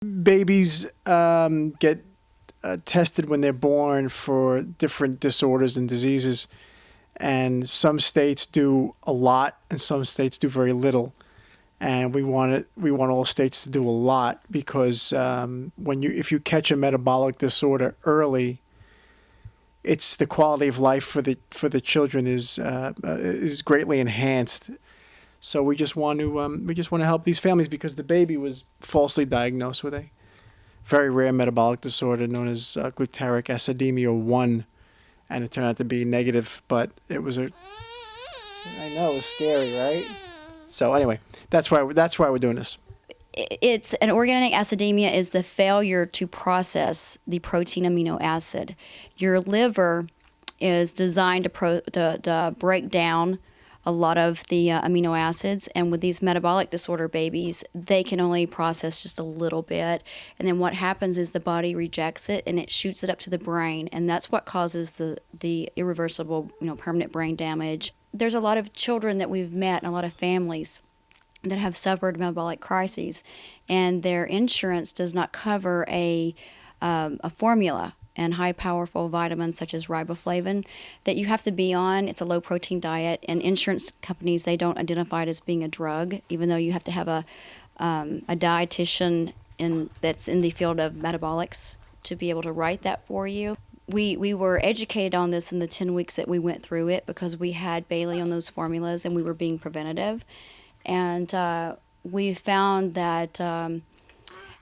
Babies get tested when they're born for different disorders and diseases, and some states do a lot and some states do very little. And we want all states to do a lot, because if you catch a metabolic disorder early, it's the quality of life for the children is greatly enhanced. So we just want to help these families, because the baby was falsely diagnosed with a very rare metabolic disorder known as glutaric acidemia 1, and it turned out to be negative. But I know it was scary, right? So anyway, that's why we're doing this. It's an organic acidemia is the failure to process the protein amino acid. Your liver is designed to break down a lot of the amino acids, and with these metabolic disorder babies, they can only process just a little bit, and then what happens is the body rejects it and it shoots it up to the brain, and that's what causes the irreversible, permanent brain damage. There's a lot of children that we've met and a lot of families that have suffered metabolic crises, and their insurance does not cover a formula and high powerful vitamins such as riboflavin that you have to be on. It's a low protein diet, and insurance companies, they don't identify it as being a drug, even though you have to have a dietitian that's in the field of metabolics to be able to write that for you. We were educated on this in the 10 weeks that we went through it, because we had Bailey on those formulas and we were being preventative. And we found that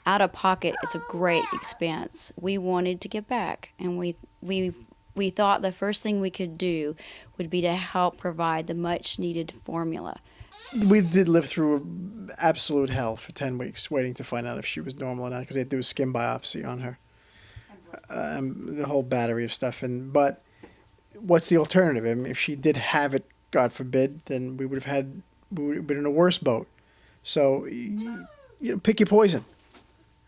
out of pocket, it's a great expense. We wanted to give back, and we thought the first thing we could do would be to help provide the much needed formula. We did live through absolute hell for 10 weeks waiting to find out if she was normal or not, because they had to do a skin biopsy on her. The whole battery of stuff. But what's the alternative? I mean, if she did have it, God forbid, then we would have been in a worse boat. So, pick your poison.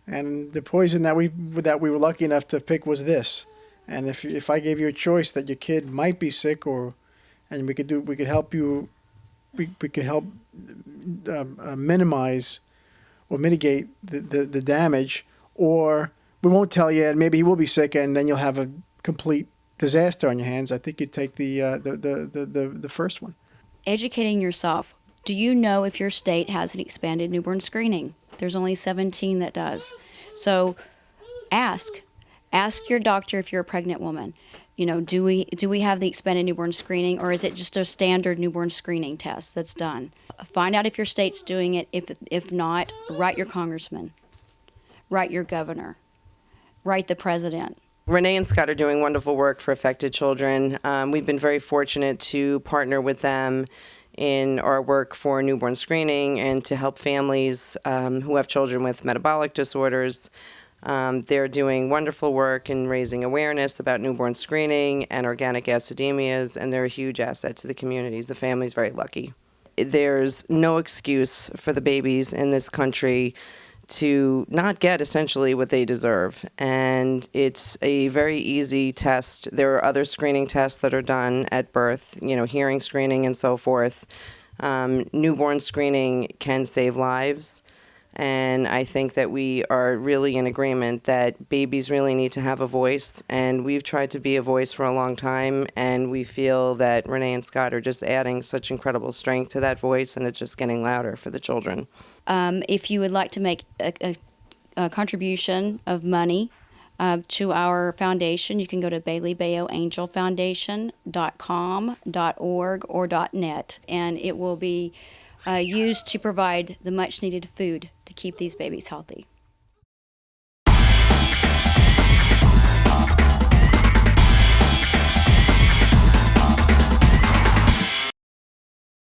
And the poison that we were lucky enough to pick was this. And if I gave you a choice that your kid might be sick, and we could help you, we could help minimize or mitigate the damage, or we won't tell you, and maybe he will be sick, and then you'll have a complete disaster on your hands, I think you'd take the first one. Educating yourself. Do you know if your state has an expanded newborn screening? There's only 17 that does. So ask your doctor if you're a pregnant woman. Do we have the expanded newborn screening, or is it just a standard newborn screening test that's done? Find out if your state's doing it. If not, write your congressman, write your governor, write the president. Renee and Scott are doing wonderful work for affected children. We've been very fortunate to partner with them in our work for newborn screening and to help families who have children with metabolic disorders. They're doing wonderful work in raising awareness about newborn screening and organic acidemias, and they're a huge asset to the communities. The family's very lucky. There's no excuse for the babies in this country to not get essentially what they deserve. And it's a very easy test. There are other screening tests that are done at birth, hearing screening and so forth. Newborn screening can save lives. And I think that we are really in agreement that babies really need to have a voice. And we've tried to be a voice for a long time. And we feel that Renee and Scott are just adding such incredible strength to that voice, and it's just getting louder for the children. If you would like to make a contribution of money to our foundation, you can go to Bailey Baio Angel Foundation.com.org or .net, and it will be used to provide the much needed food to keep these babies healthy.